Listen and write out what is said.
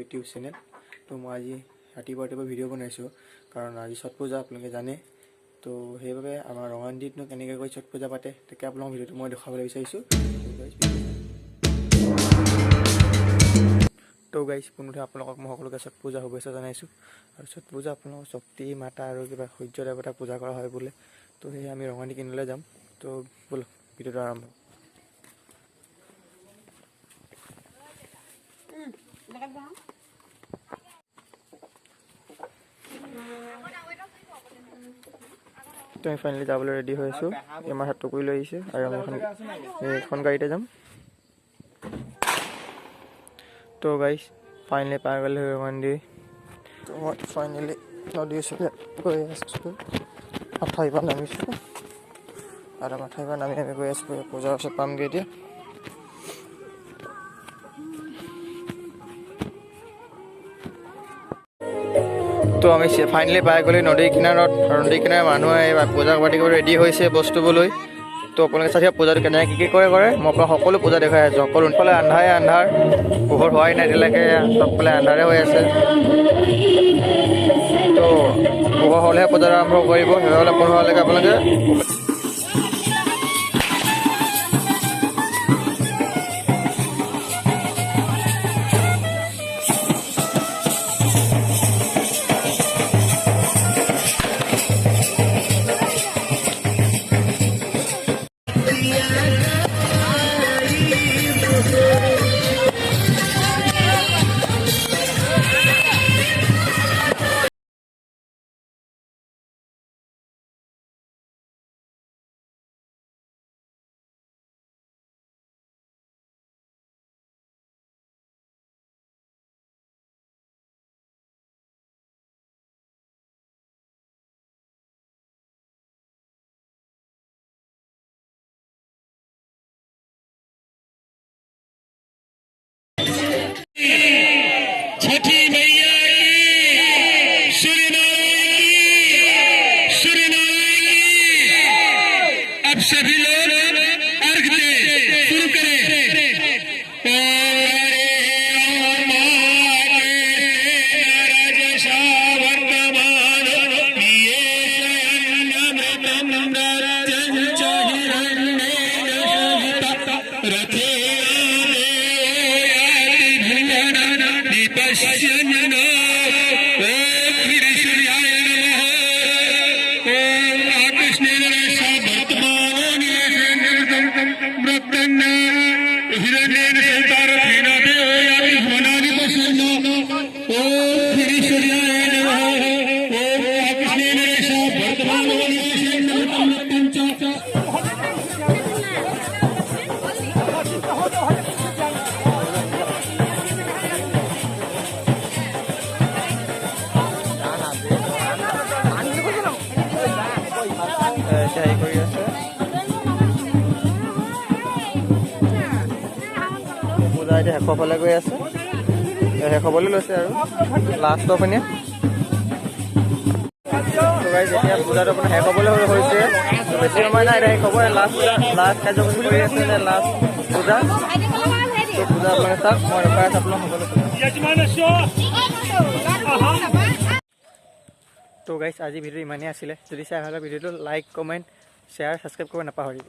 YouTube channel. তো মই আজি ৰাতিপুৱা ভিডিঅ' বনাইছোঁ কাৰণ আজি ছট পূজা আপোনালোকে জানে। তো সেইবাবে আমাৰ ৰঙানদীতনো কেনেকৈ ছট পূজা পাতে তাকে আপোনালোকক ভিডিঅ'টো মই দেখাবলৈ বিচাৰিছোঁ। তো গাইজ পোনতে আপোনালোকক মই সকলোকে ছট পূজা শুভেচ্ছা জনাইছোঁ। আৰু ছট পূজা আপোনালোকৰ শক্তি মাতা আৰু কিবা সূৰ্য দেৱতাক পূজা কৰা হয় বোলে। তো সেয়ে আমি ৰঙানদী কিনাৰলৈ যাম। তো ব'লক ভিডিঅ'টো আৰম্ভ। তো আমি ফাইনেলি যাবলৈ ৰেডি হৈ আছোঁ। আমাৰ হাত টুকুৰি লৈ আহিছে আৰু আমি এখন গাড়ীতে যাম। তো গাইজ ফাইনেলি পাই গ'লোঁ ৰঙানদী। তো মই ফাইনেলি নদীৰ ওচৰলৈ গৈ আছোঁ। মাথাউৰিৰ পৰা নামিছোঁ আৰু মাথাউৰিৰ পৰা নামি আমি গৈ আছোঁ পূজাৰ ওচৰত পামগৈ এতিয়া। তো আমি ফাইনেলি পাই গ'লোঁ নদীৰ কিনাৰত। আৰু নদীৰ কিনাৰত মানুহে পূজা পাতি কৰি ৰেডি হৈছে বস্তুবোৰ লৈ। তো আপোনালোকে চাই পূজাটো কেনেকৈ কি কৰে মই আপোনাক সকলো পূজা দেখাই আছোঁ। সকলো ফালে আন্ধাৰ পোহৰ হোৱাই নাই এতিয়ালৈকে, চবফালে আন্ধাৰে হৈ আছে। তো পোহৰ হ'লেহে পূজাটো আৰম্ভ কৰিব, সেইবাবে পোহৰ হোৱালৈকে আপোনালোকে छठी मैया अब सभी लोग अर्घ दे शुरू करें। পূজা এতিয়া শেষৰ ফালে গৈ আছে, শেষ হ'বলৈ লৈছে আৰু লাষ্টৰ পিনে। যেতিয়া পূজাটো আপোনাৰ শেষ হ'বলৈ হৈছে, বেছি সময় নাই, এতিয়া শেষ হ'ব। লাষ্ট কাৰ্যসূচী কৰি আছে লাষ্ট পূজা। তো পূজা আপোনালোকে চাওক, মই ৰখাই আছোঁ আপোনাক সকলো। তো গাইজ আজি ভিডিঅ' ইমানেই আছিলে। যদি চাই ভাল লাগে ভিডিঅ'টো লাইক, কমেণ্ট, শ্বেয়াৰ, ছাবস্ক্ৰাইব কৰিব নাপাহৰিব।